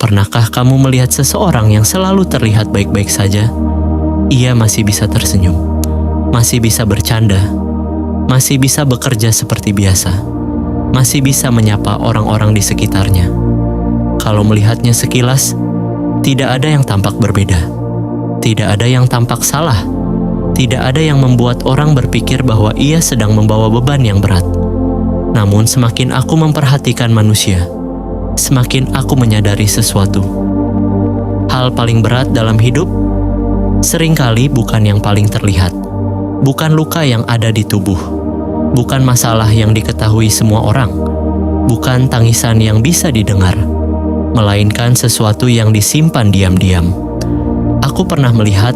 Pernahkah kamu melihat seseorang yang selalu terlihat baik-baik saja? Ia masih bisa tersenyum, masih bisa bercanda, masih bisa bekerja seperti biasa, masih bisa menyapa orang-orang di sekitarnya. Kalau melihatnya sekilas, tidak ada yang tampak berbeda, tidak ada yang tampak salah, tidak ada yang membuat orang berpikir bahwa ia sedang membawa beban yang berat. Namun semakin aku memperhatikan manusia, semakin aku menyadari sesuatu. Hal paling berat dalam hidup seringkali bukan yang paling terlihat, bukan luka yang ada di tubuh, bukan masalah yang diketahui semua orang, bukan tangisan yang bisa didengar, melainkan sesuatu yang disimpan diam-diam. Aku pernah melihat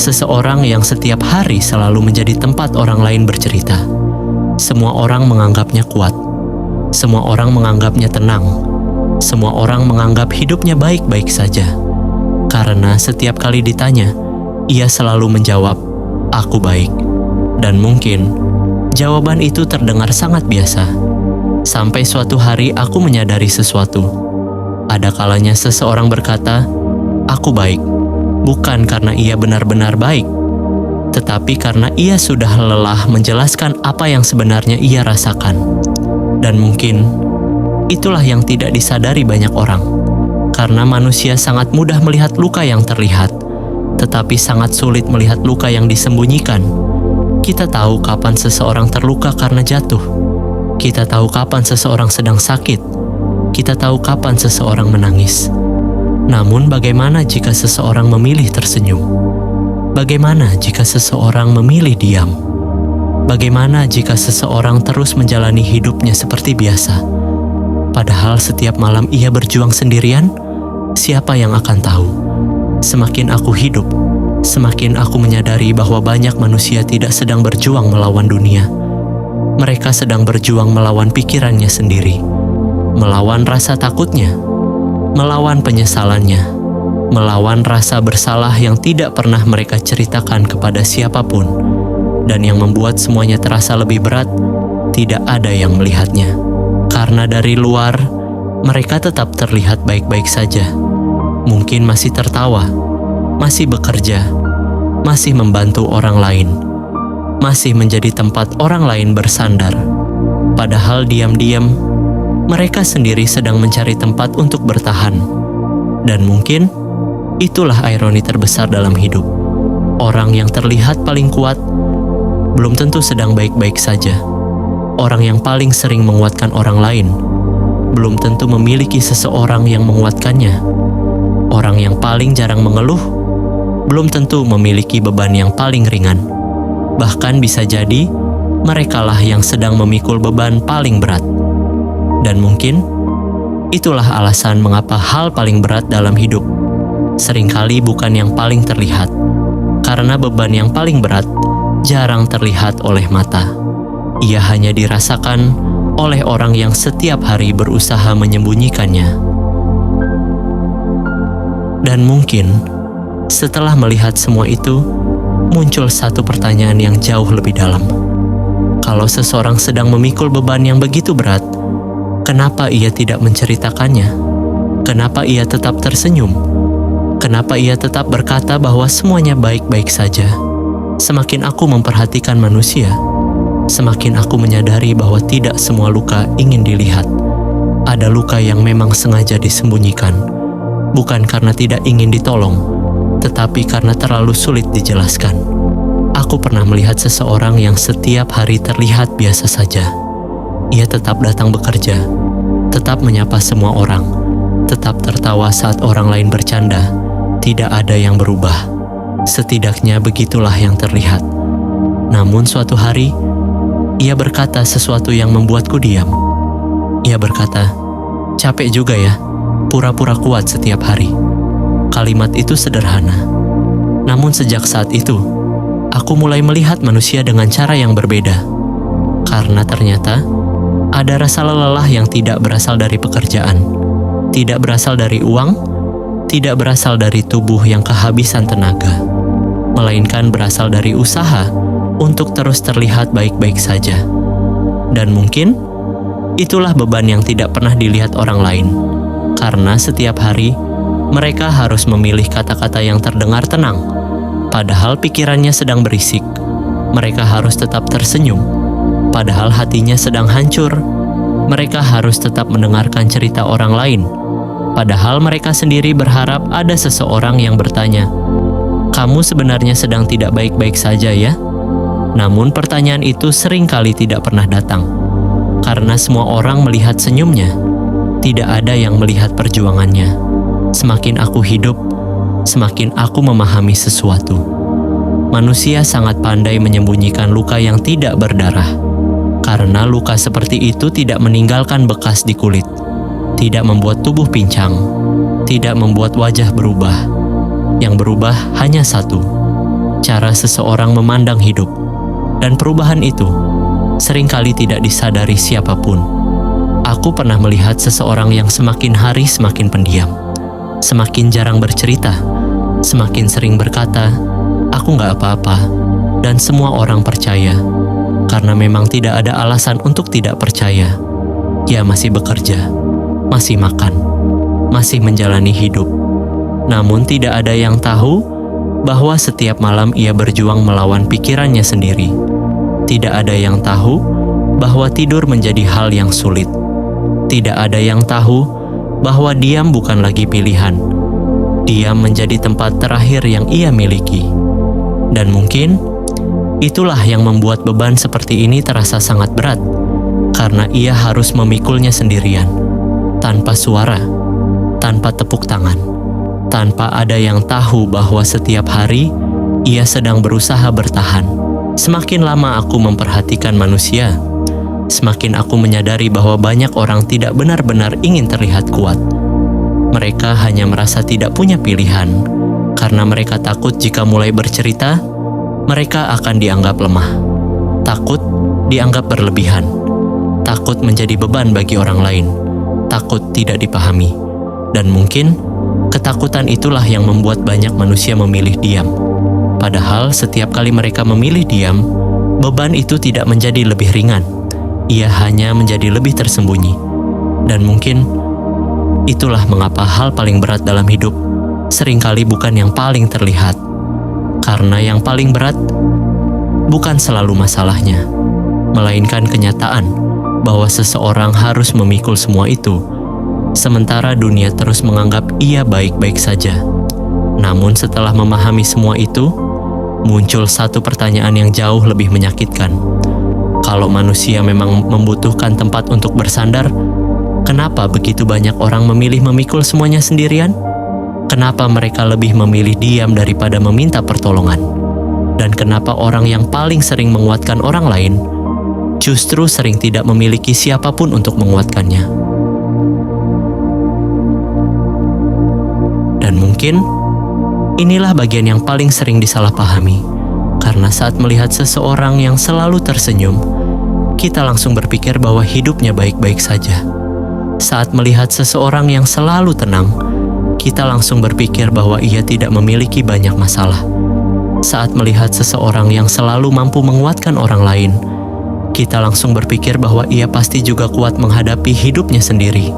seseorang yang setiap hari selalu menjadi tempat orang lain bercerita. Semua orang menganggapnya kuat, semua orang menganggapnya tenang, semua orang menganggap hidupnya baik-baik saja. Karena setiap kali ditanya, ia selalu menjawab, "Aku baik." Dan mungkin jawaban itu terdengar sangat biasa. Sampai suatu hari aku menyadari sesuatu. Ada kalanya seseorang berkata, "Aku baik," bukan karena ia benar-benar baik, tetapi karena ia sudah lelah menjelaskan apa yang sebenarnya ia rasakan. Dan mungkin itulah yang tidak disadari banyak orang, karena manusia sangat mudah melihat luka yang terlihat, tetapi sangat sulit melihat luka yang disembunyikan. Kita tahu kapan seseorang terluka karena jatuh. Kita tahu kapan seseorang sedang sakit. Kita tahu kapan seseorang menangis. Namun bagaimana jika seseorang memilih tersenyum? Bagaimana jika seseorang memilih diam? Bagaimana jika seseorang terus menjalani hidupnya seperti biasa? Padahal setiap malam ia berjuang sendirian, siapa yang akan tahu? Semakin aku hidup, semakin aku menyadari bahwa banyak manusia tidak sedang berjuang melawan dunia. Mereka sedang berjuang melawan pikirannya sendiri, melawan rasa takutnya, melawan penyesalannya, melawan rasa bersalah yang tidak pernah mereka ceritakan kepada siapapun, dan yang membuat semuanya terasa lebih berat, tidak ada yang melihatnya. Karena dari luar, mereka tetap terlihat baik-baik saja. Mungkin masih tertawa, masih bekerja, masih membantu orang lain, masih menjadi tempat orang lain bersandar. Padahal diam-diam, mereka sendiri sedang mencari tempat untuk bertahan. Dan mungkin, itulah ironi terbesar dalam hidup. Orang yang terlihat paling kuat, belum tentu sedang baik-baik saja. Orang yang paling sering menguatkan orang lain, belum tentu memiliki seseorang yang menguatkannya. Orang yang paling jarang mengeluh, belum tentu memiliki beban yang paling ringan. Bahkan bisa jadi, merekalah yang sedang memikul beban paling berat. Dan mungkin, itulah alasan mengapa hal paling berat dalam hidup seringkali bukan yang paling terlihat. Karena beban yang paling berat jarang terlihat oleh mata. Ia hanya dirasakan oleh orang yang setiap hari berusaha menyembunyikannya. Dan mungkin, setelah melihat semua itu, muncul satu pertanyaan yang jauh lebih dalam. Kalau seseorang sedang memikul beban yang begitu berat, kenapa ia tidak menceritakannya? Kenapa ia tetap tersenyum? Kenapa ia tetap berkata bahwa semuanya baik-baik saja? Semakin aku memperhatikan manusia, semakin aku menyadari bahwa tidak semua luka ingin dilihat. Ada luka yang memang sengaja disembunyikan, bukan karena tidak ingin ditolong, tetapi karena terlalu sulit dijelaskan. Aku pernah melihat seseorang yang setiap hari terlihat biasa saja. Ia tetap datang bekerja, tetap menyapa semua orang, tetap tertawa saat orang lain bercanda. Tidak ada yang berubah. Setidaknya begitulah yang terlihat. Namun suatu hari, ia berkata sesuatu yang membuatku diam. Ia berkata, "Capek juga ya, pura-pura kuat setiap hari." Kalimat itu sederhana. Namun sejak saat itu, aku mulai melihat manusia dengan cara yang berbeda. Karena ternyata, ada rasa lelah yang tidak berasal dari pekerjaan, tidak berasal dari uang, tidak berasal dari tubuh yang kehabisan tenaga, melainkan berasal dari usaha untuk terus terlihat baik-baik saja. Dan mungkin, itulah beban yang tidak pernah dilihat orang lain. Karena setiap hari, Mereka harus memilih kata-kata yang terdengar tenang, padahal pikirannya sedang berisik. Mereka harus tetap tersenyum, padahal hatinya sedang hancur. Mereka harus tetap mendengarkan cerita orang lain, padahal mereka sendiri berharap ada seseorang yang bertanya, "Kamu sebenarnya sedang tidak baik-baik saja ya?" Namun pertanyaan itu seringkali tidak pernah datang, karena semua orang melihat senyumnya, tidak ada yang melihat perjuangannya. Semakin aku hidup, semakin aku memahami sesuatu. Manusia sangat pandai menyembunyikan luka yang tidak berdarah, karena luka seperti itu tidak meninggalkan bekas di kulit, tidak membuat tubuh pincang, tidak membuat wajah berubah. Yang berubah hanya satu, cara seseorang memandang hidup, dan perubahan itu seringkali tidak disadari siapapun. Aku pernah melihat seseorang yang semakin hari semakin pendiam, semakin jarang bercerita, semakin sering berkata, "Aku gak apa-apa," dan semua orang percaya, karena memang tidak ada alasan untuk tidak percaya. Ia masih bekerja, masih makan, masih menjalani hidup. Namun tidak ada yang tahu bahwa setiap malam ia berjuang melawan pikirannya sendiri. Tidak ada yang tahu bahwa tidur menjadi hal yang sulit. Tidak ada yang tahu bahwa diam bukan lagi pilihan. Diam menjadi tempat terakhir yang ia miliki. Dan mungkin itulah yang membuat beban seperti ini terasa sangat berat, karena ia harus memikulnya sendirian, tanpa suara, tanpa tepuk tangan, tanpa ada yang tahu bahwa setiap hari ia sedang berusaha bertahan. Semakin lama aku memperhatikan manusia, semakin aku menyadari bahwa banyak orang tidak benar-benar ingin terlihat kuat. Mereka hanya merasa tidak punya pilihan, karena mereka takut jika mulai bercerita, mereka akan dianggap lemah. Takut dianggap berlebihan. Takut menjadi beban bagi orang lain. Takut tidak dipahami. Dan mungkin, ketakutan itulah yang membuat banyak manusia memilih diam. Padahal setiap kali mereka memilih diam, beban itu tidak menjadi lebih ringan. Ia hanya menjadi lebih tersembunyi. Dan mungkin itulah mengapa hal paling berat dalam hidup seringkali bukan yang paling terlihat. Karena yang paling berat bukan selalu masalahnya, melainkan kenyataan bahwa seseorang harus memikul semua itu, sementara dunia terus menganggap ia baik-baik saja. Namun setelah memahami semua itu, muncul satu pertanyaan yang jauh lebih menyakitkan. Kalau manusia memang membutuhkan tempat untuk bersandar, kenapa begitu banyak orang memilih memikul semuanya sendirian? Kenapa mereka lebih memilih diam daripada meminta pertolongan? Dan kenapa orang yang paling sering menguatkan orang lain justru sering tidak memiliki siapapun untuk menguatkannya? Dan mungkin inilah bagian yang paling sering disalahpahami, karena saat melihat seseorang yang selalu tersenyum, kita langsung berpikir bahwa hidupnya baik-baik saja. Saat melihat seseorang yang selalu tenang, kita langsung berpikir bahwa ia tidak memiliki banyak masalah. Saat melihat seseorang yang selalu mampu menguatkan orang lain, kita langsung berpikir bahwa ia pasti juga kuat menghadapi hidupnya sendiri.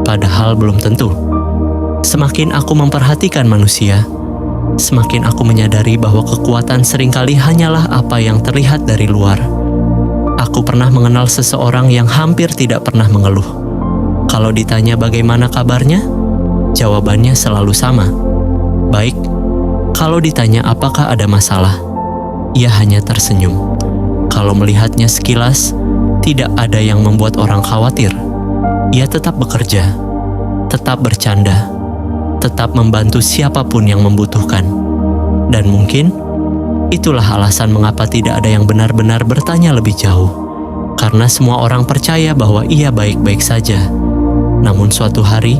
Padahal belum tentu. Semakin aku memperhatikan manusia, semakin aku menyadari bahwa kekuatan seringkali hanyalah apa yang terlihat dari luar. Aku pernah mengenal seseorang yang hampir tidak pernah mengeluh. Kalau ditanya bagaimana kabarnya, jawabannya selalu sama. Baik. Kalau ditanya apakah ada masalah, ia hanya tersenyum. Kalau melihatnya sekilas, tidak ada yang membuat orang khawatir. Ia tetap bekerja, tetap bercanda, tetap membantu siapapun yang membutuhkan. Dan mungkin itulah alasan mengapa tidak ada yang benar-benar bertanya lebih jauh. Karena semua orang percaya bahwa ia baik-baik saja. Namun suatu hari,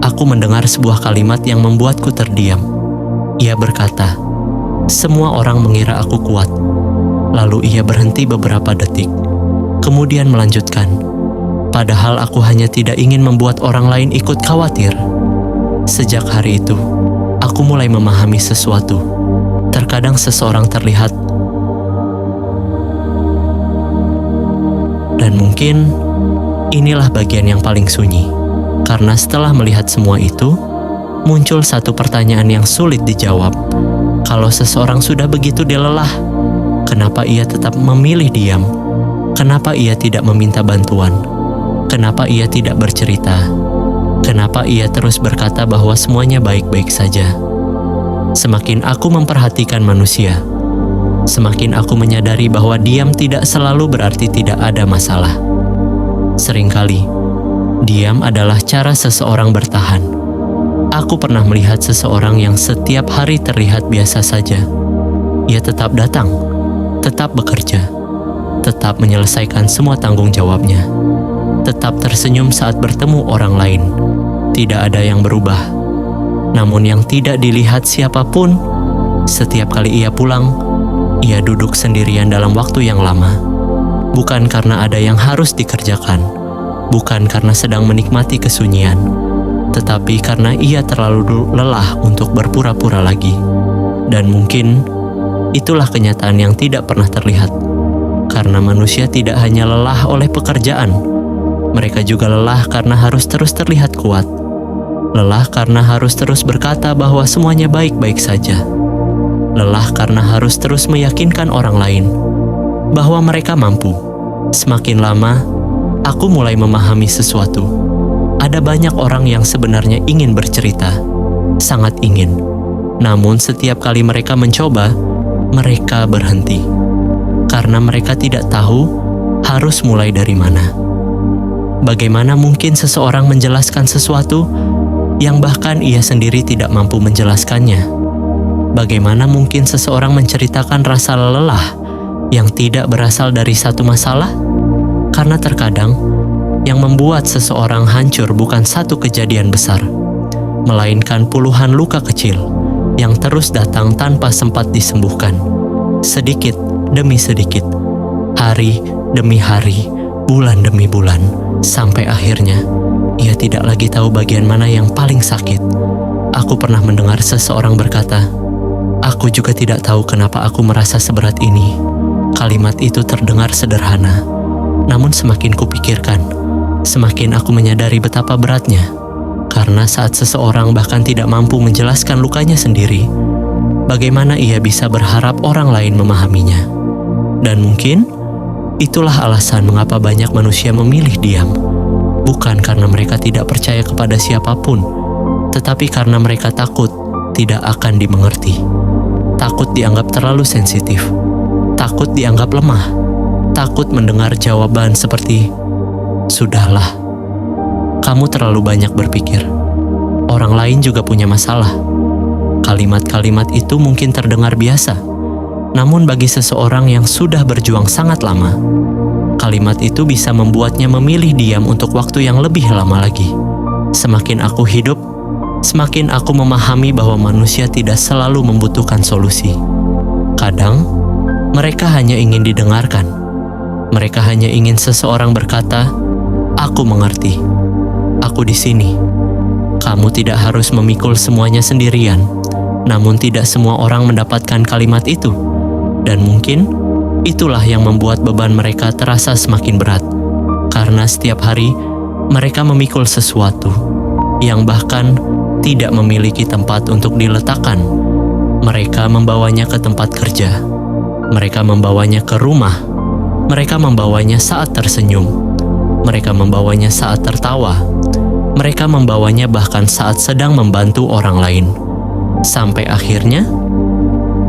aku mendengar sebuah kalimat yang membuatku terdiam. Ia berkata, "Semua orang mengira aku kuat." Lalu ia berhenti beberapa detik, kemudian melanjutkan, "Padahal aku hanya tidak ingin membuat orang lain ikut khawatir." Sejak hari itu, aku mulai memahami sesuatu. Terkadang seseorang terlihat, dan mungkin inilah bagian yang paling sunyi. Karena setelah melihat semua itu, muncul satu pertanyaan yang sulit dijawab. Kalau seseorang sudah begitu lelah, kenapa ia tetap memilih diam? Kenapa ia tidak meminta bantuan? Kenapa ia tidak bercerita? Kenapa ia terus berkata bahwa semuanya baik-baik saja? Semakin aku memperhatikan manusia, semakin aku menyadari bahwa diam tidak selalu berarti tidak ada masalah. Seringkali, diam adalah cara seseorang bertahan. Aku pernah melihat seseorang yang setiap hari terlihat biasa saja. Ia tetap datang, tetap bekerja, tetap menyelesaikan semua tanggung jawabnya, tetap tersenyum saat bertemu orang lain. Tidak ada yang berubah. Namun yang tidak dilihat siapapun, setiap kali ia pulang, ia duduk sendirian dalam waktu yang lama. Bukan karena ada yang harus dikerjakan, bukan karena sedang menikmati kesunyian, tetapi karena ia terlalu lelah untuk berpura-pura lagi. Dan mungkin itulah kenyataan yang tidak pernah terlihat. Karena manusia tidak hanya lelah oleh pekerjaan, mereka juga lelah karena harus terus terlihat kuat. Lelah karena harus terus berkata bahwa semuanya baik-baik saja. Lelah karena harus terus meyakinkan orang lain bahwa mereka mampu. Semakin lama, aku mulai memahami sesuatu. Ada banyak orang yang sebenarnya ingin bercerita, sangat ingin. Namun setiap kali mereka mencoba, mereka berhenti. Karena mereka tidak tahu harus mulai dari mana. Bagaimana mungkin seseorang menjelaskan sesuatu yang bahkan ia sendiri tidak mampu menjelaskannya? Bagaimana mungkin seseorang menceritakan rasa lelah yang tidak berasal dari satu masalah? Karena terkadang yang membuat seseorang hancur bukan satu kejadian besar, melainkan puluhan luka kecil yang terus datang tanpa sempat disembuhkan. Sedikit demi sedikit, hari demi hari, bulan demi bulan, sampai akhirnya ia tidak lagi tahu bagian mana yang paling sakit. Aku pernah mendengar seseorang berkata, "Aku juga tidak tahu kenapa aku merasa seberat ini." Kalimat itu terdengar sederhana, namun semakin kupikirkan, semakin aku menyadari betapa beratnya. Karena saat seseorang bahkan tidak mampu menjelaskan lukanya sendiri, bagaimana ia bisa berharap orang lain memahaminya? Dan mungkin itulah alasan mengapa banyak manusia memilih diam. Bukan karena mereka tidak percaya kepada siapapun, tetapi karena mereka takut tidak akan dimengerti. Takut dianggap terlalu sensitif, takut dianggap lemah, takut mendengar jawaban seperti, "Sudahlah, kamu terlalu banyak berpikir. Orang lain juga punya masalah." Kalimat-kalimat itu mungkin terdengar biasa, namun bagi seseorang yang sudah berjuang sangat lama, kalimat itu bisa membuatnya memilih diam untuk waktu yang lebih lama lagi. Semakin aku hidup, semakin aku memahami bahwa manusia tidak selalu membutuhkan solusi. Kadang, mereka hanya ingin didengarkan. Mereka hanya ingin seseorang berkata, "Aku mengerti. Aku di sini." Kamu tidak harus memikul semuanya sendirian. Namun tidak semua orang mendapatkan kalimat itu. Dan mungkin itulah yang membuat beban mereka terasa semakin berat. Karena setiap hari mereka memikul sesuatu yang bahkan tidak memiliki tempat untuk diletakkan. Mereka membawanya ke tempat kerja. Mereka membawanya ke rumah. Mereka membawanya saat tersenyum. Mereka membawanya saat tertawa. Mereka membawanya bahkan saat sedang membantu orang lain. Sampai akhirnya,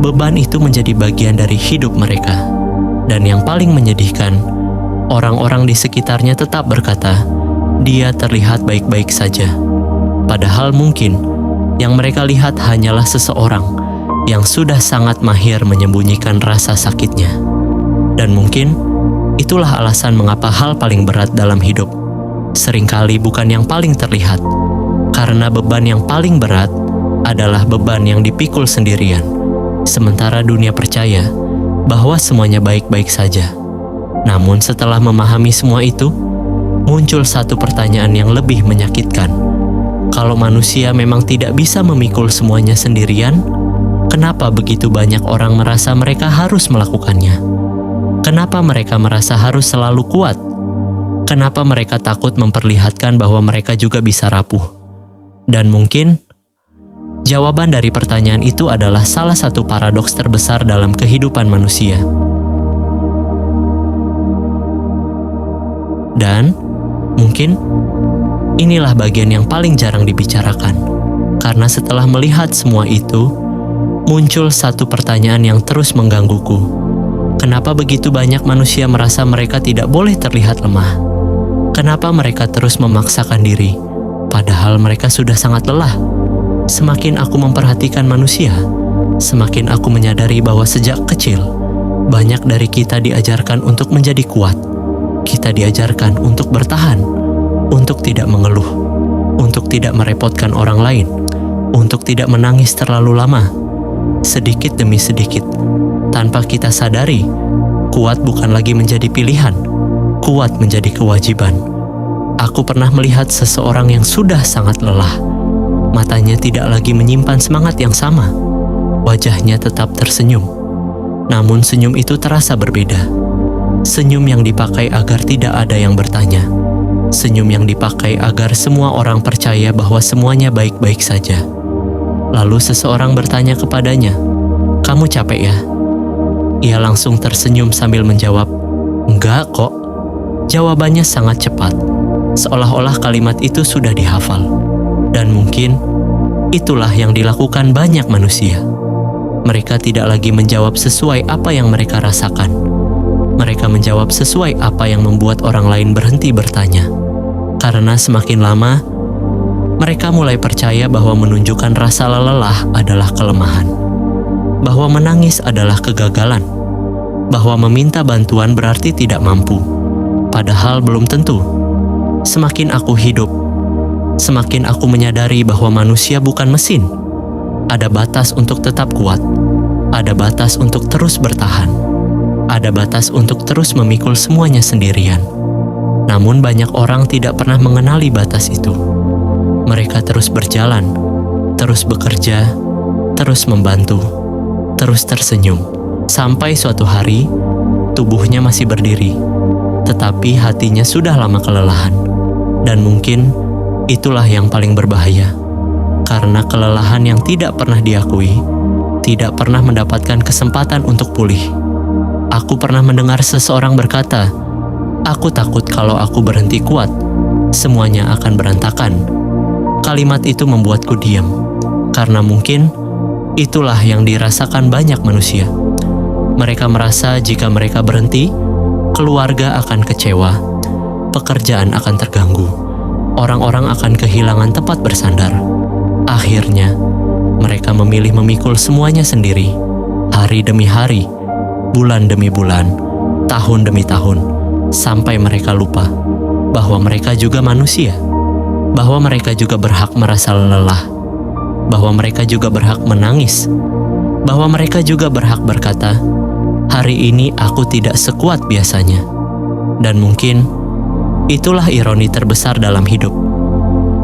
beban itu menjadi bagian dari hidup mereka. Dan yang paling menyedihkan, orang-orang di sekitarnya tetap berkata, "Dia terlihat baik-baik saja." Padahal mungkin yang mereka lihat hanyalah seseorang yang sudah sangat mahir menyembunyikan rasa sakitnya. Dan mungkin itulah alasan mengapa hal paling berat dalam hidup seringkali bukan yang paling terlihat. Karena beban yang paling berat adalah beban yang dipikul sendirian. Sementara dunia percaya bahwa semuanya baik-baik saja. Namun setelah memahami semua itu, muncul satu pertanyaan yang lebih menyakitkan. Kalau manusia memang tidak bisa memikul semuanya sendirian, kenapa begitu banyak orang merasa mereka harus melakukannya? Kenapa mereka merasa harus selalu kuat? Kenapa mereka takut memperlihatkan bahwa mereka juga bisa rapuh? Dan mungkin Jawaban dari pertanyaan itu adalah salah satu paradoks terbesar dalam kehidupan manusia. Dan mungkin inilah bagian yang paling jarang dibicarakan. Karena setelah melihat semua itu, muncul satu pertanyaan yang terus menggangguku. Kenapa begitu banyak manusia merasa mereka tidak boleh terlihat lemah? Kenapa mereka terus memaksakan diri, padahal mereka sudah sangat lelah? Semakin aku memperhatikan manusia, semakin aku menyadari bahwa sejak kecil, banyak dari kita diajarkan untuk menjadi kuat. Kita diajarkan untuk bertahan, untuk tidak mengeluh, untuk tidak merepotkan orang lain, untuk tidak menangis terlalu lama. Sedikit demi sedikit, tanpa kita sadari, kuat bukan lagi menjadi pilihan, kuat menjadi kewajiban. Aku pernah melihat seseorang yang sudah sangat lelah. Matanya tidak lagi menyimpan semangat yang sama. Wajahnya tetap tersenyum. Namun senyum itu terasa berbeda. Senyum yang dipakai agar tidak ada yang bertanya. Senyum yang dipakai agar semua orang percaya bahwa semuanya baik-baik saja. Lalu seseorang bertanya kepadanya, "Kamu capek ya?" Ia langsung tersenyum sambil menjawab, "Enggak kok." Jawabannya sangat cepat, seolah-olah kalimat itu sudah dihafal. Dan mungkin itulah yang dilakukan banyak manusia. Mereka tidak lagi menjawab sesuai apa yang mereka rasakan. Mereka menjawab sesuai apa yang membuat orang lain berhenti bertanya. Karena semakin lama, mereka mulai percaya bahwa menunjukkan rasa lelah adalah kelemahan. Bahwa menangis adalah kegagalan. Bahwa meminta bantuan berarti tidak mampu. Padahal belum tentu. Semakin aku hidup, semakin aku menyadari bahwa manusia bukan mesin. Ada batas untuk tetap kuat. Ada batas untuk terus bertahan. Ada batas untuk terus memikul semuanya sendirian. Namun banyak orang tidak pernah mengenali batas itu. Mereka terus berjalan, terus bekerja, terus membantu, terus tersenyum. Sampai suatu hari, tubuhnya masih berdiri, tetapi hatinya sudah lama kelelahan. Dan mungkin itulah yang paling berbahaya, karena kelelahan yang tidak pernah diakui, tidak pernah mendapatkan kesempatan untuk pulih. Aku pernah mendengar seseorang berkata, "Aku takut kalau aku berhenti kuat, semuanya akan berantakan." Kalimat itu membuatku diam, karena mungkin itulah yang dirasakan banyak manusia. Mereka merasa jika mereka berhenti, keluarga akan kecewa, pekerjaan akan terganggu, orang-orang akan kehilangan tempat bersandar. Akhirnya, mereka memilih memikul semuanya sendiri, hari demi hari, bulan demi bulan, tahun demi tahun, sampai mereka lupa bahwa mereka juga manusia, bahwa mereka juga berhak merasa lelah, bahwa mereka juga berhak menangis, bahwa mereka juga berhak berkata, "Hari ini aku tidak sekuat biasanya." Dan mungkin itulah ironi terbesar dalam hidup.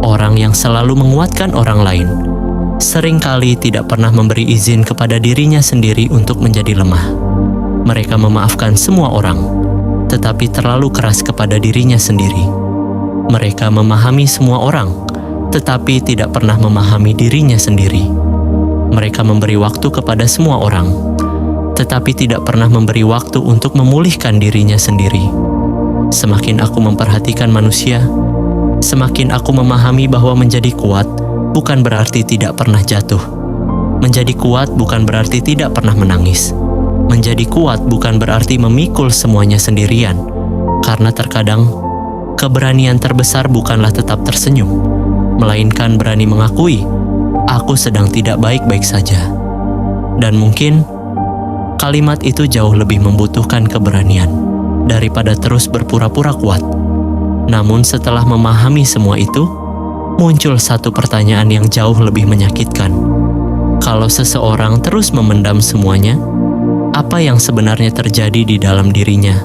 Orang yang selalu menguatkan orang lain seringkali tidak pernah memberi izin kepada dirinya sendiri untuk menjadi lemah. Mereka memaafkan semua orang, tetapi terlalu keras kepada dirinya sendiri. Mereka memahami semua orang, tetapi tidak pernah memahami dirinya sendiri. Mereka memberi waktu kepada semua orang, tetapi tidak pernah memberi waktu untuk memulihkan dirinya sendiri. Semakin aku memperhatikan manusia, semakin aku memahami bahwa menjadi kuat bukan berarti tidak pernah jatuh. Menjadi kuat bukan berarti tidak pernah menangis. Menjadi kuat bukan berarti memikul semuanya sendirian, karena terkadang keberanian terbesar bukanlah tetap tersenyum, melainkan berani mengakui, "Aku sedang tidak baik-baik saja." Dan mungkin kalimat itu jauh lebih membutuhkan keberanian daripada terus berpura-pura kuat. Namun setelah memahami semua itu, muncul satu pertanyaan yang jauh lebih menyakitkan. Kalau seseorang terus memendam semuanya, apa yang sebenarnya terjadi di dalam dirinya?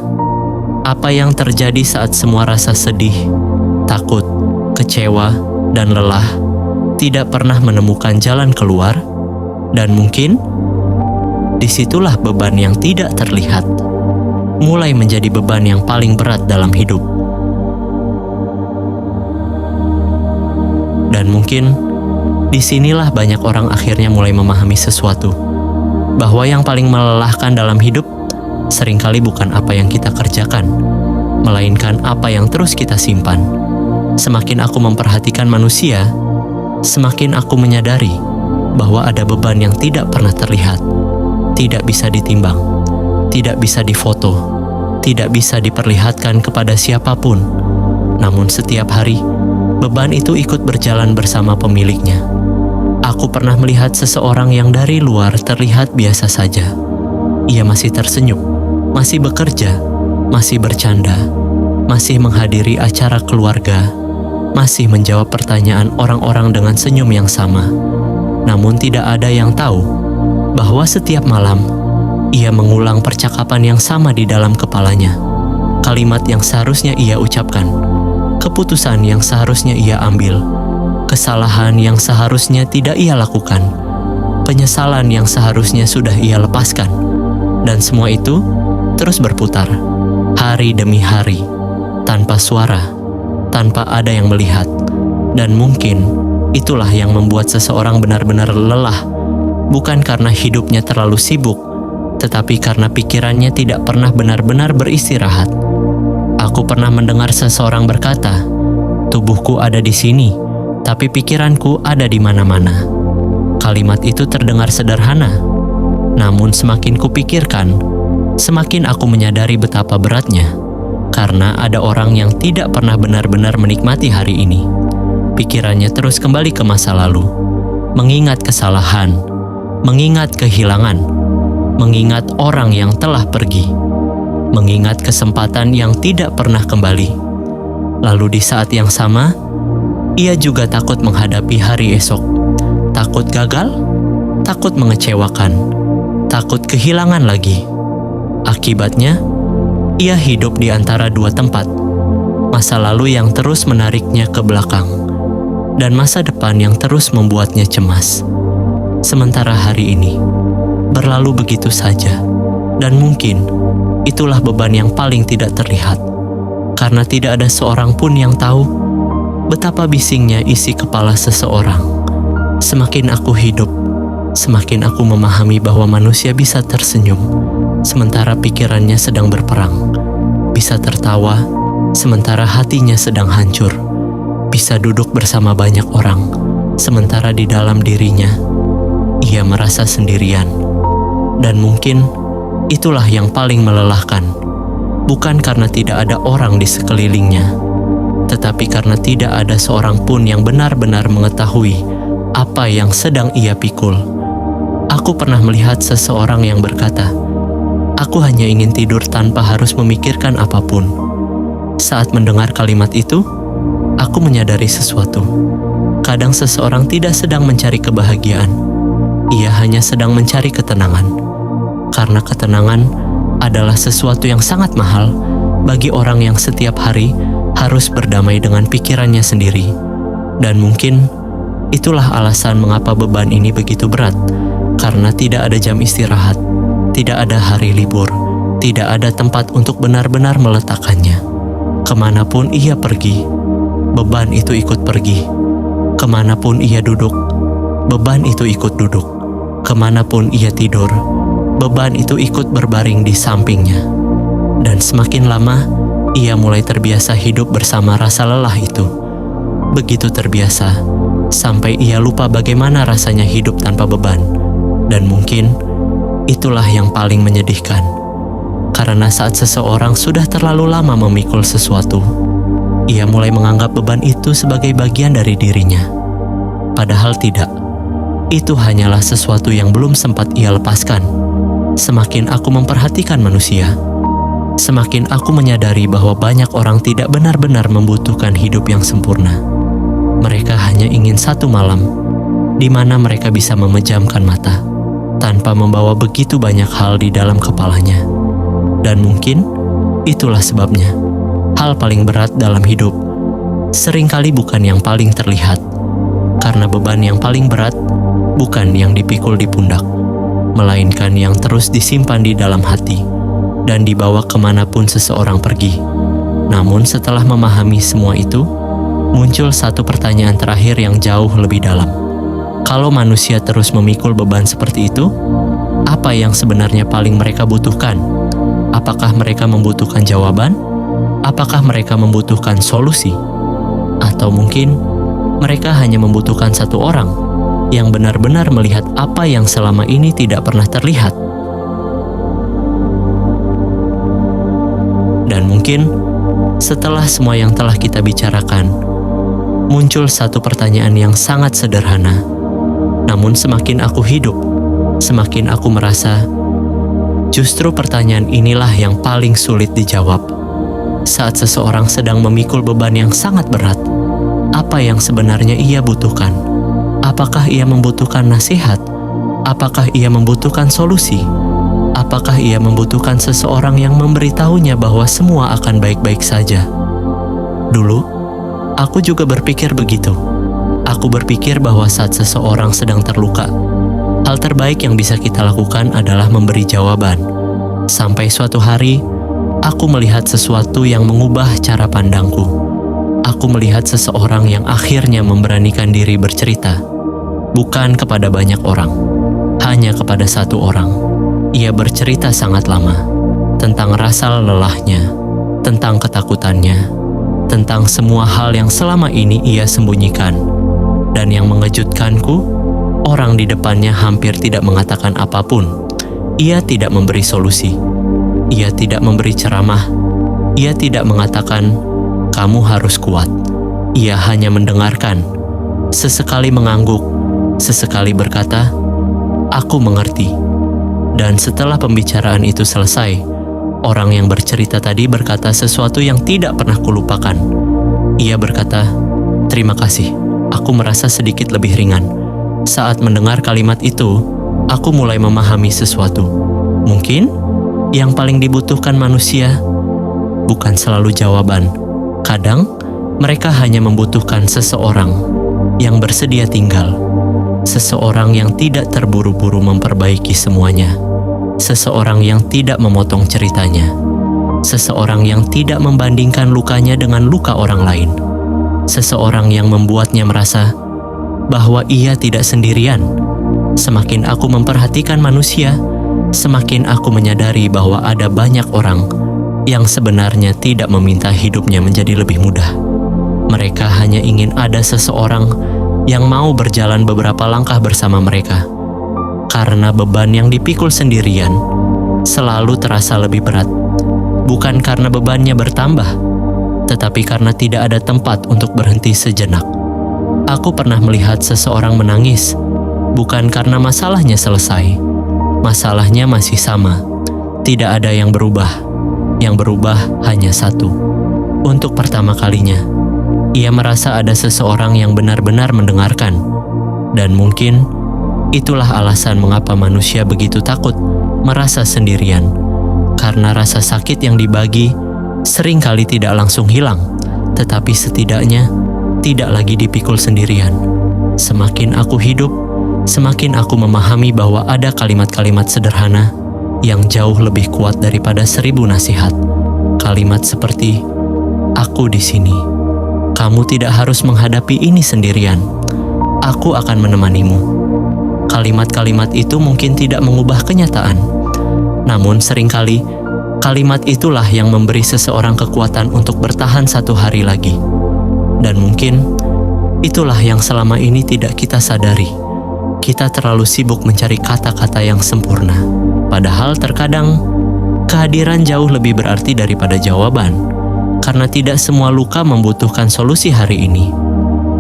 Apa yang terjadi saat semua rasa sedih, takut, kecewa, dan lelah tidak pernah menemukan jalan keluar? Dan mungkin disitulah beban yang tidak terlihat mulai menjadi beban yang paling berat dalam hidup. Dan mungkin Disinilah banyak orang akhirnya mulai memahami sesuatu, bahwa yang paling melelahkan dalam hidup seringkali bukan apa yang kita kerjakan, melainkan apa yang terus kita simpan. Semakin aku memperhatikan manusia, semakin aku menyadari bahwa ada beban yang tidak pernah terlihat, tidak bisa ditimbang, tidak bisa difoto, tidak bisa diperlihatkan kepada siapapun. Namun setiap hari, beban itu ikut berjalan bersama pemiliknya. Aku pernah melihat seseorang yang dari luar terlihat biasa saja. Ia masih tersenyum, masih bekerja, masih bercanda, masih menghadiri acara keluarga, masih menjawab pertanyaan orang-orang dengan senyum yang sama. Namun tidak ada yang tahu bahwa setiap malam ia mengulang percakapan yang sama di dalam kepalanya. Kalimat yang seharusnya ia ucapkan, keputusan yang seharusnya ia ambil, kesalahan yang seharusnya tidak ia lakukan, penyesalan yang seharusnya sudah ia lepaskan. Dan semua itu terus berputar, hari demi hari, tanpa suara, tanpa ada yang melihat. Dan mungkin itulah yang membuat seseorang benar-benar lelah, bukan karena hidupnya terlalu sibuk, tetapi karena pikirannya tidak pernah benar-benar beristirahat. Aku pernah mendengar seseorang berkata, "Tubuhku ada di sini, tapi pikiranku ada di mana-mana." Kalimat itu terdengar sederhana, namun semakin kupikirkan, semakin aku menyadari betapa beratnya. Karena ada orang yang tidak pernah benar-benar menikmati hari ini. Pikirannya terus kembali ke masa lalu, mengingat kesalahan, mengingat kehilangan, mengingat orang yang telah pergi, mengingat kesempatan yang tidak pernah kembali. Lalu di saat yang sama, ia juga takut menghadapi hari esok. Takut gagal, takut mengecewakan, takut kehilangan lagi. Akibatnya, ia hidup di antara dua tempat. Masa lalu yang terus menariknya ke belakang, dan masa depan yang terus membuatnya cemas. Sementara hari ini berlalu begitu saja, dan mungkin itulah beban yang paling tidak terlihat, karena tidak ada seorang pun yang tahu betapa bisingnya isi kepala seseorang. Semakin aku hidup, semakin aku memahami bahwa manusia bisa tersenyum sementara pikirannya sedang berperang, bisa tertawa sementara hatinya sedang hancur, bisa duduk bersama banyak orang sementara di dalam dirinya ia merasa sendirian. Dan mungkin itulah yang paling melelahkan, bukan karena tidak ada orang di sekelilingnya, tetapi karena tidak ada seorang pun yang benar-benar mengetahui apa yang sedang ia pikul. Aku pernah melihat seseorang yang berkata, "Aku hanya ingin tidur tanpa harus memikirkan apapun." Saat mendengar kalimat itu, aku menyadari sesuatu. Kadang seseorang tidak sedang mencari kebahagiaan, ia hanya sedang mencari ketenangan. Karena ketenangan adalah sesuatu yang sangat mahal bagi orang yang setiap hari harus berdamai dengan pikirannya sendiri. Dan mungkin itulah alasan mengapa beban ini begitu berat, karena tidak ada jam istirahat, tidak ada hari libur, tidak ada tempat untuk benar-benar meletakkannya. Kemanapun ia pergi, beban itu ikut pergi. Kemanapun ia duduk, beban itu ikut duduk. Kemanapun ia tidur, beban itu ikut berbaring di sampingnya. Dan semakin lama, ia mulai terbiasa hidup bersama rasa lelah itu. Begitu terbiasa, sampai ia lupa bagaimana rasanya hidup tanpa beban. Dan mungkin itulah yang paling menyedihkan. Karena saat seseorang sudah terlalu lama memikul sesuatu, ia mulai menganggap beban itu sebagai bagian dari dirinya. Padahal tidak. Itu hanyalah sesuatu yang belum sempat ia lepaskan. Semakin aku memperhatikan manusia, semakin aku menyadari bahwa banyak orang tidak benar-benar membutuhkan hidup yang sempurna. Mereka hanya ingin satu malam di mana mereka bisa memejamkan mata tanpa membawa begitu banyak hal di dalam kepalanya. Dan mungkin itulah sebabnya hal paling berat dalam hidup seringkali bukan yang paling terlihat, karena beban yang paling berat bukan yang dipikul di pundak, melainkan yang terus disimpan di dalam hati dan dibawa kemanapun seseorang pergi. Namun setelah memahami semua itu, muncul satu pertanyaan terakhir yang jauh lebih dalam. Kalau manusia terus memikul beban seperti itu, apa yang sebenarnya paling mereka butuhkan? Apakah mereka membutuhkan jawaban? Apakah mereka membutuhkan solusi? Atau mungkin mereka hanya membutuhkan satu orang yang benar-benar melihat apa yang selama ini tidak pernah terlihat? Dan mungkin setelah semua yang telah kita bicarakan, muncul satu pertanyaan yang sangat sederhana. Namun semakin aku hidup, semakin aku merasa justru pertanyaan inilah yang paling sulit dijawab. Saat seseorang sedang memikul beban yang sangat berat, apa yang sebenarnya ia butuhkan? Apakah ia membutuhkan nasihat? Apakah ia membutuhkan solusi? Apakah ia membutuhkan seseorang yang memberitahunya bahwa semua akan baik-baik saja? Dulu, aku juga berpikir begitu. Aku berpikir bahwa saat seseorang sedang terluka, hal terbaik yang bisa kita lakukan adalah memberi jawaban. Sampai suatu hari, aku melihat sesuatu yang mengubah cara pandangku. Aku melihat seseorang yang akhirnya memberanikan diri bercerita, bukan kepada banyak orang, hanya kepada satu orang. Ia bercerita sangat lama tentang rasa lelahnya, tentang ketakutannya, tentang semua hal yang selama ini ia sembunyikan. Dan yang mengejutkanku, orang di depannya hampir tidak mengatakan apapun. Ia tidak memberi solusi. Ia tidak memberi ceramah. Ia tidak mengatakan, "Kamu harus kuat." Ia hanya mendengarkan. Sesekali mengangguk, sesekali berkata, "Aku mengerti." Dan setelah pembicaraan itu selesai, orang yang bercerita tadi berkata sesuatu yang tidak pernah kulupakan. Ia berkata, "Terima kasih. Aku merasa sedikit lebih ringan." Saat mendengar kalimat itu, aku mulai memahami sesuatu. Mungkin yang paling dibutuhkan manusia bukan selalu jawaban. Kadang mereka hanya membutuhkan seseorang yang bersedia tinggal, seseorang yang tidak terburu-buru memperbaiki semuanya, seseorang yang tidak memotong ceritanya, seseorang yang tidak membandingkan lukanya dengan luka orang lain, seseorang yang membuatnya merasa bahwa ia tidak sendirian. Semakin aku memperhatikan manusia, semakin aku menyadari bahwa ada banyak orang yang sebenarnya tidak meminta hidupnya menjadi lebih mudah. Mereka hanya ingin ada seseorang yang mau berjalan beberapa langkah bersama mereka. Karena beban yang dipikul sendirian selalu terasa lebih berat. Bukan karena bebannya bertambah, tetapi karena tidak ada tempat untuk berhenti sejenak. Aku pernah melihat seseorang menangis, bukan karena masalahnya selesai. Masalahnya masih sama. Tidak ada yang berubah. Yang berubah hanya satu. Untuk pertama kalinya, ia merasa ada seseorang yang benar-benar mendengarkan. Dan mungkin itulah alasan mengapa manusia begitu takut merasa sendirian. Karena rasa sakit yang dibagi seringkali tidak langsung hilang, tetapi setidaknya tidak lagi dipikul sendirian. Semakin aku hidup, semakin aku memahami bahwa ada kalimat-kalimat sederhana yang jauh lebih kuat daripada 1000 nasihat. Kalimat seperti, "Aku di sini. Kamu tidak harus menghadapi ini sendirian. Aku akan menemanimu." Kalimat-kalimat itu mungkin tidak mengubah kenyataan, namun seringkali kalimat itulah yang memberi seseorang kekuatan untuk bertahan satu hari lagi. Dan mungkin itulah yang selama ini tidak kita sadari. Kita terlalu sibuk mencari kata-kata yang sempurna. Padahal terkadang kehadiran jauh lebih berarti daripada jawaban. Karena tidak semua luka membutuhkan solusi hari ini.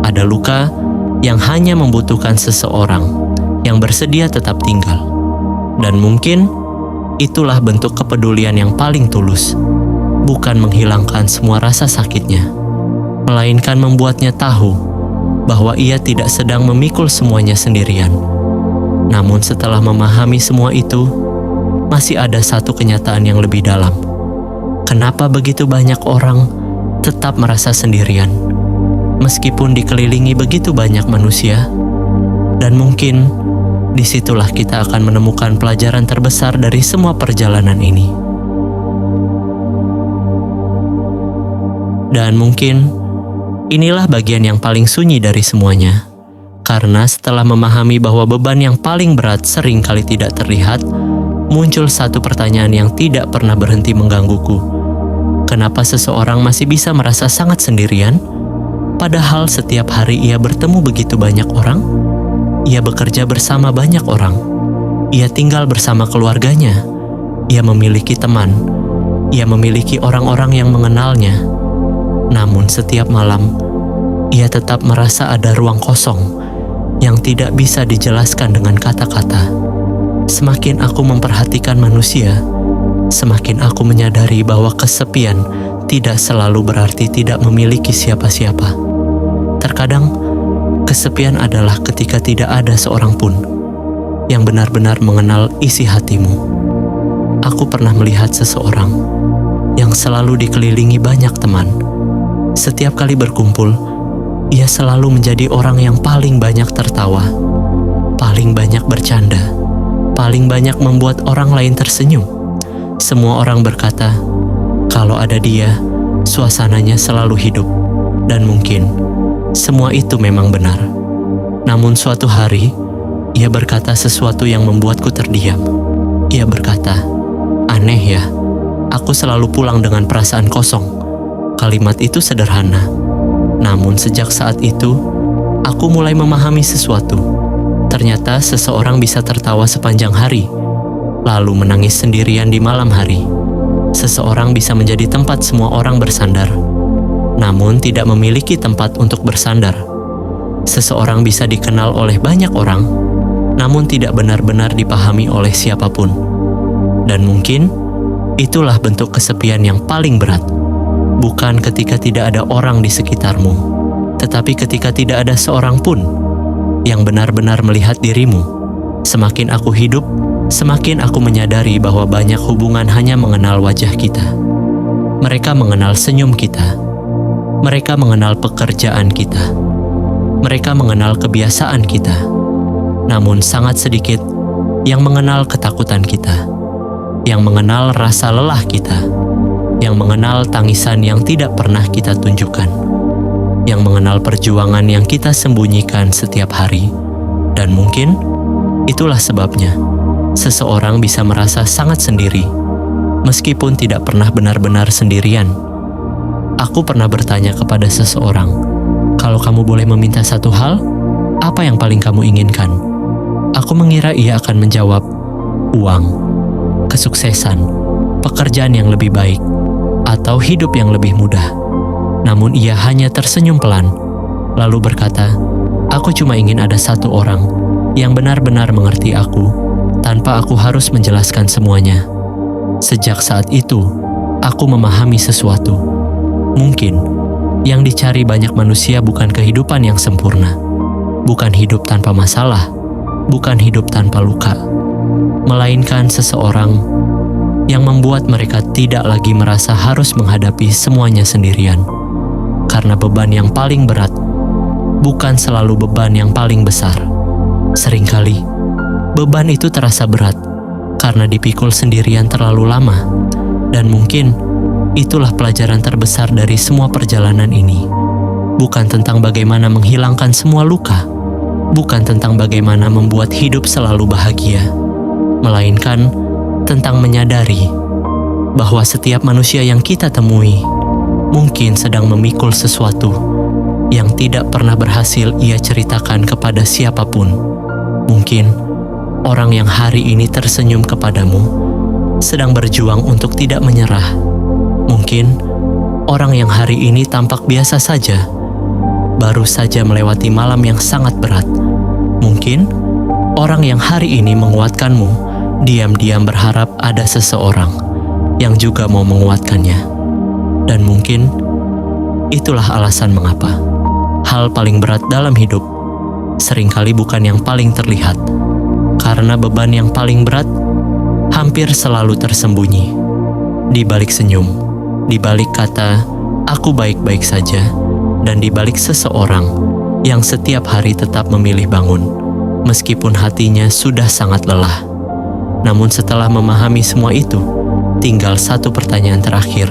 Ada luka yang hanya membutuhkan seseorang yang bersedia tetap tinggal. Dan mungkin itulah bentuk kepedulian yang paling tulus. Bukan menghilangkan semua rasa sakitnya, melainkan membuatnya tahu bahwa ia tidak sedang memikul semuanya sendirian. Namun setelah memahami semua itu, masih ada satu kenyataan yang lebih dalam. Kenapa begitu banyak orang tetap merasa sendirian, meskipun dikelilingi begitu banyak manusia? Dan mungkin disitulah kita akan menemukan pelajaran terbesar dari semua perjalanan ini. Dan mungkin inilah bagian yang paling sunyi dari semuanya. Karena setelah memahami bahwa beban yang paling berat seringkali tidak terlihat, muncul satu pertanyaan yang tidak pernah berhenti menggangguku. Kenapa seseorang masih bisa merasa sangat sendirian? Padahal setiap hari ia bertemu begitu banyak orang. Ia bekerja bersama banyak orang. Ia tinggal bersama keluarganya. Ia memiliki teman. Ia memiliki orang-orang yang mengenalnya. Namun setiap malam, ia tetap merasa ada ruang kosong yang tidak bisa dijelaskan dengan kata-kata. Semakin aku memperhatikan manusia, semakin aku menyadari bahwa kesepian tidak selalu berarti tidak memiliki siapa-siapa. Terkadang, kesepian adalah ketika tidak ada seorang pun yang benar-benar mengenal isi hatimu. Aku pernah melihat seseorang yang selalu dikelilingi banyak teman. Setiap kali berkumpul, ia selalu menjadi orang yang paling banyak tertawa, paling banyak bercanda, paling banyak membuat orang lain tersenyum. Semua orang berkata, kalau ada dia, suasananya selalu hidup. Dan mungkin, semua itu memang benar. Namun suatu hari, ia berkata sesuatu yang membuatku terdiam. Ia berkata, aneh ya, aku selalu pulang dengan perasaan kosong. Kalimat itu sederhana. Namun sejak saat itu, aku mulai memahami sesuatu. Ternyata seseorang bisa tertawa sepanjang hari, lalu menangis sendirian di malam hari. Seseorang bisa menjadi tempat semua orang bersandar, namun tidak memiliki tempat untuk bersandar. Seseorang bisa dikenal oleh banyak orang, namun tidak benar-benar dipahami oleh siapapun. Dan mungkin, itulah bentuk kesepian yang paling berat. Bukan ketika tidak ada orang di sekitarmu, tetapi ketika tidak ada seorang pun yang benar-benar melihat dirimu. Semakin aku hidup, semakin aku menyadari bahwa banyak hubungan hanya mengenal wajah kita. Mereka mengenal senyum kita. Mereka mengenal pekerjaan kita. Mereka mengenal kebiasaan kita. Namun sangat sedikit yang mengenal ketakutan kita, yang mengenal rasa lelah kita, yang mengenal tangisan yang tidak pernah kita tunjukkan, yang mengenal perjuangan yang kita sembunyikan setiap hari. Dan mungkin itulah sebabnya seseorang bisa merasa sangat sendiri, meskipun tidak pernah benar-benar sendirian. Aku pernah bertanya kepada seseorang, kalau kamu boleh meminta satu hal, apa yang paling kamu inginkan? Aku mengira ia akan menjawab, uang, kesuksesan, pekerjaan yang lebih baik, atau hidup yang lebih mudah. Namun ia hanya tersenyum pelan, lalu berkata, aku cuma ingin ada satu orang yang benar-benar mengerti aku, tanpa aku harus menjelaskan semuanya. Sejak saat itu, aku memahami sesuatu. Mungkin, yang dicari banyak manusia bukan kehidupan yang sempurna, bukan hidup tanpa masalah, bukan hidup tanpa luka, melainkan seseorang yang membuat mereka tidak lagi merasa harus menghadapi semuanya sendirian. Karena beban yang paling berat bukan selalu beban yang paling besar. Seringkali, beban itu terasa berat karena dipikul sendirian terlalu lama. Dan mungkin, itulah pelajaran terbesar dari semua perjalanan ini. Bukan tentang bagaimana menghilangkan semua luka, bukan tentang bagaimana membuat hidup selalu bahagia, melainkan tentang menyadari bahwa setiap manusia yang kita temui mungkin sedang memikul sesuatu yang tidak pernah berhasil ia ceritakan kepada siapapun. Mungkin orang yang hari ini tersenyum kepadamu sedang berjuang untuk tidak menyerah. Mungkin orang yang hari ini tampak biasa saja baru saja melewati malam yang sangat berat. Mungkin orang yang hari ini menguatkanmu diam-diam berharap ada seseorang yang juga mau menguatkannya. Dan mungkin itulah alasan mengapa hal paling berat dalam hidup seringkali bukan yang paling terlihat, karena beban yang paling berat hampir selalu tersembunyi di balik senyum, di balik kata aku baik-baik saja, dan di balik seseorang yang setiap hari tetap memilih bangun meskipun hatinya sudah sangat lelah. Namun setelah memahami semua itu, tinggal satu pertanyaan terakhir.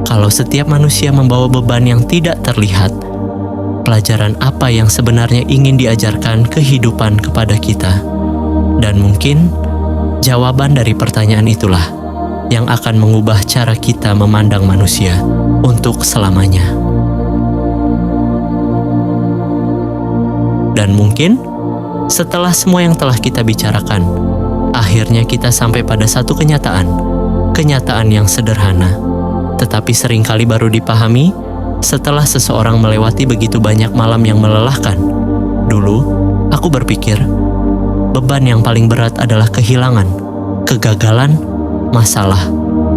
Kalau setiap manusia membawa beban yang tidak terlihat, pelajaran apa yang sebenarnya ingin diajarkan kehidupan kepada kita. Dan mungkin jawaban dari pertanyaan itulah yang akan mengubah cara kita memandang manusia untuk selamanya. Dan mungkin setelah semua yang telah kita bicarakan, akhirnya kita sampai pada satu kenyataan yang sederhana, tetapi seringkali baru dipahami setelah seseorang melewati begitu banyak malam yang melelahkan. Dulu, aku berpikir, beban yang paling berat adalah kehilangan, kegagalan, masalah,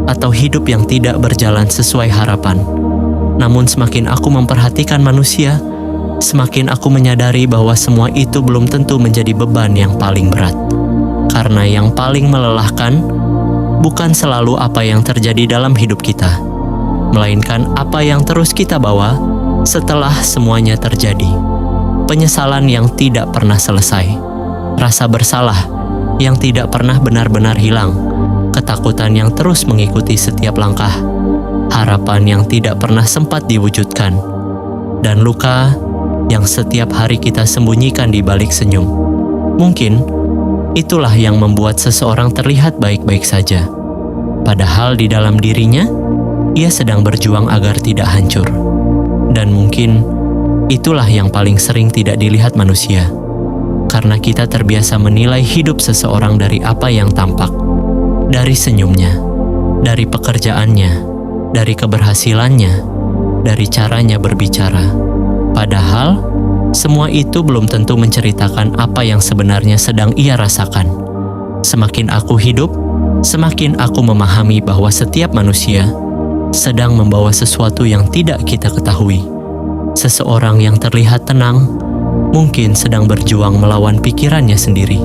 atau hidup yang tidak berjalan sesuai harapan. Namun semakin aku memperhatikan manusia, semakin aku menyadari bahwa semua itu belum tentu menjadi beban yang paling berat. Karena yang paling melelahkan bukan selalu apa yang terjadi dalam hidup kita, melainkan apa yang terus kita bawa setelah semuanya terjadi. Penyesalan yang tidak pernah selesai, rasa bersalah yang tidak pernah benar-benar hilang, ketakutan yang terus mengikuti setiap langkah, harapan yang tidak pernah sempat diwujudkan, dan luka yang setiap hari kita sembunyikan di balik senyum. Mungkin itulah yang membuat seseorang terlihat baik-baik saja, padahal di dalam dirinya ia sedang berjuang agar tidak hancur. Dan mungkin itulah yang paling sering tidak dilihat manusia, karena kita terbiasa menilai hidup seseorang dari apa yang tampak, dari senyumnya, dari pekerjaannya, dari keberhasilannya, dari caranya berbicara. Padahal semua itu belum tentu menceritakan apa yang sebenarnya sedang ia rasakan. Semakin aku hidup, semakin aku memahami bahwa setiap manusia sedang membawa sesuatu yang tidak kita ketahui. Seseorang yang terlihat tenang mungkin sedang berjuang melawan pikirannya sendiri.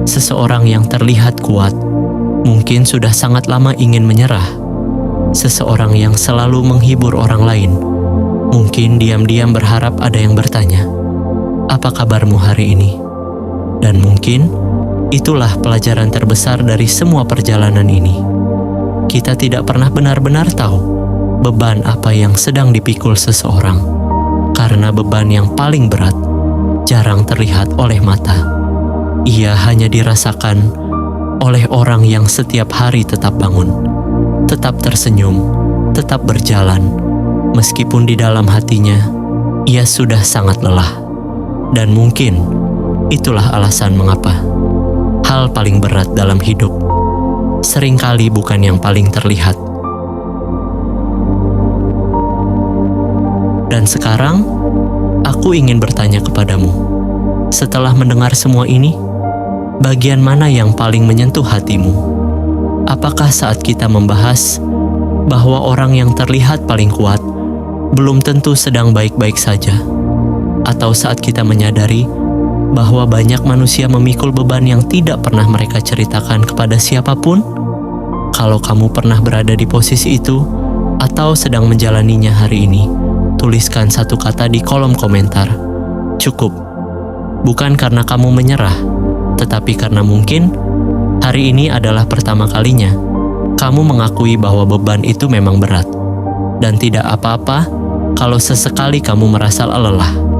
Seseorang yang terlihat kuat mungkin sudah sangat lama ingin menyerah. Seseorang yang selalu menghibur orang lain mungkin diam-diam berharap ada yang bertanya, "Apa kabarmu hari ini?" Dan mungkin itulah pelajaran terbesar dari semua perjalanan ini. Kita tidak pernah benar-benar tahu beban apa yang sedang dipikul seseorang, karena beban yang paling berat jarang terlihat oleh mata. Ia hanya dirasakan oleh orang yang setiap hari tetap bangun, tetap tersenyum, tetap berjalan, meskipun di dalam hatinya ia sudah sangat lelah. Dan mungkin itulah alasan mengapa hal paling berat dalam hidup seringkali bukan yang paling terlihat. Dan sekarang, aku ingin bertanya kepadamu, setelah mendengar semua ini, bagian mana yang paling menyentuh hatimu? Apakah saat kita membahas bahwa orang yang terlihat paling kuat belum tentu sedang baik-baik saja? Atau saat kita menyadari bahwa banyak manusia memikul beban yang tidak pernah mereka ceritakan kepada siapapun? Kalau kamu pernah berada di posisi itu atau sedang menjalaninya hari ini, tuliskan satu kata di kolom komentar. Cukup. Bukan karena kamu menyerah, tetapi karena mungkin hari ini adalah pertama kalinya kamu mengakui bahwa beban itu memang berat. Dan tidak apa-apa kalau sesekali kamu merasa lelah.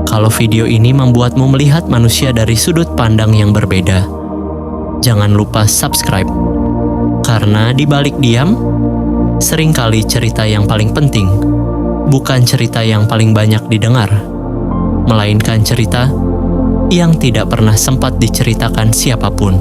Kalau video ini membuatmu melihat manusia dari sudut pandang yang berbeda, jangan lupa subscribe. Karena di balik diam, seringkali cerita yang paling penting bukan cerita yang paling banyak didengar, melainkan cerita yang tidak pernah sempat diceritakan siapapun.